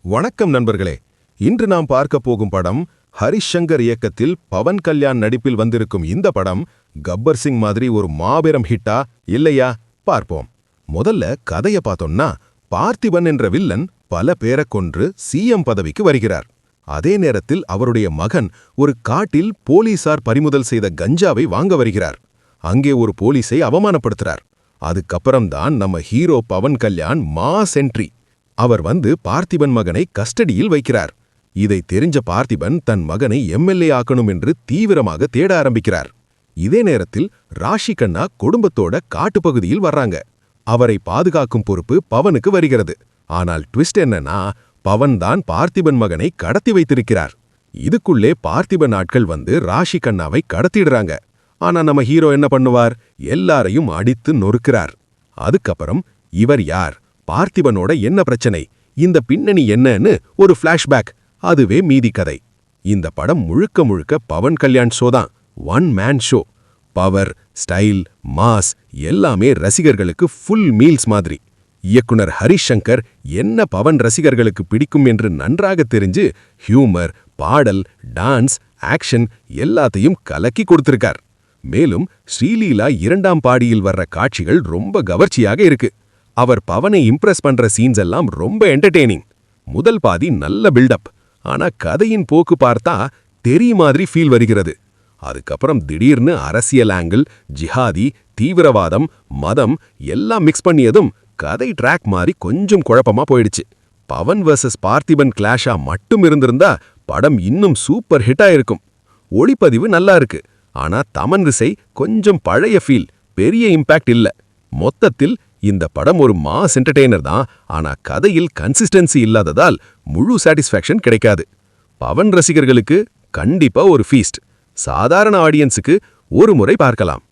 வணக்கம் நண்பர்களே. இன்று நாம் பார்க்க போகும் படம் ஹரிஷ் சங்கர் இயக்கத்தில் பவன் கல்யாண் நடிப்பில் வந்திருக்கும் இந்த படம் கப்பர் சிங் மாதிரி ஒரு மாபெரும் ஹிட்டா இல்லையா பார்ப்போம். முதல்ல கதைய பார்த்தோம்னா, பார்த்திபன் என்ற வில்லன் பல பேரை கொன்று சிஎம் பதவிக்கு வருகிறார். அதே நேரத்தில் அவருடைய மகன் ஒரு காட்டில் போலீசார் பறிமுதல் செய்த கஞ்சாவை வாங்க வருகிறார். அங்கே ஒரு போலீஸை அவமானப்படுத்துறார். அதுக்கப்புறம்தான் நம்ம hero Pawan Kalyan mass entry. அவர் வந்து பார்த்திபன் மகனை கஸ்டடியில் வைக்கிறார். இதை தெரிஞ்ச பார்த்திபன் தன் மகனை எம்எல்ஏ ஆக்கணும் என்று தீவிரமாக தேட ஆரம்பிக்கிறார். இதே நேரத்தில் ராஷி கண்ணா குடும்பத்தோட காட்டுப்பகுதியில் வர்றாங்க. அவரை பாதுகாக்கும் பொறுப்பு பவனுக்கு வருகிறது. ஆனால் ட்விஸ்ட் என்னன்னா, பவன் தான் பார்த்திபன் மகனை கடத்தி வைத்திருக்கிறார். இதுக்குள்ளே பார்த்திபன் ஆட்கள் வந்து ராஷி கண்ணாவை கடத்திடுறாங்க. ஆனா நம்ம ஹீரோ என்ன பண்ணுவார்? எல்லாரையும் அடித்து நொறுக்கிறார். அதுக்கப்புறம் இவர் யார், பார்த்திபனோட என்ன பிரச்சனை, இந்த பின்னணி என்னன்னு ஒரு ஃபிளாஷ்பேக், அதுவே மீதி கதை. இந்த படம் முழுக்க முழுக்க பவன் கல்யாண் ஷோ தான். One man show. Power, style, mass எல்லாமே ரசிகர்களுக்கு ஃபுல் மீல்ஸ் மாதிரி. இயக்குனர் ஹரிஷ் சங்கர் என்ன பவன் ரசிகர்களுக்கு பிடிக்கும் என்று நன்றாக தெரிஞ்சு ஹியூமர், பாடல், டான்ஸ், ஆக்ஷன் எல்லாத்தையும் கலக்கி கொடுத்திருக்கார். மேலும் ஸ்ரீலீலா 2ஆம் பாடியில் வர்ற காட்சிகள் ரொம்ப கவர்ச்சியாக இருக்கு. அவர் பவனை இம்ப்ரெஸ் பண்ற சீன்ஸ் எல்லாம் ரொம்ப என்டர்டெய்னிங். முதல் பாதி நல்ல பில்டப், ஆனா கதையின் போக்கு பார்த்தா தெரிய மாதிரி ஃபீல் வருகிறது. அதுக்கப்புறம் திடீர்னு அரசியல் ஆங்கிள், ஜிஹாதி, தீவிரவாதம், மதம் எல்லாம் மிக்ஸ் பண்ணியதும் கதை ட்ராக் மாதிரி கொஞ்சம் குழப்பமா போயிடுச்சு. பவன் வர்சஸ் பார்த்திபன் கிளாஷா மட்டும் இருந்திருந்தா படம் இன்னும் சூப்பர் ஹிட்டா இருக்கும். ஒளிப்பதிவு நல்லா இருக்கு, ஆனா தமன் விசை கொஞ்சம் பழைய ஃபீல், பெரிய இம்பாக்ட் இல்ல. மொத்தத்தில் இந்த படம் ஒரு மாஸ் என்டர்டெய்னர் தான், ஆனா கதையில் கன்சிஸ்டன்சி இல்லாததால் முழு சாட்டிஸ்ஃபேக்ஷன் கிடைக்காது. பவன் ரசிகர்களுக்கு கண்டிப்பா ஒரு ஃபீஸ்ட், சாதாரண ஆடியன்ஸுக்கு ஒரு முறை பார்க்கலாம்.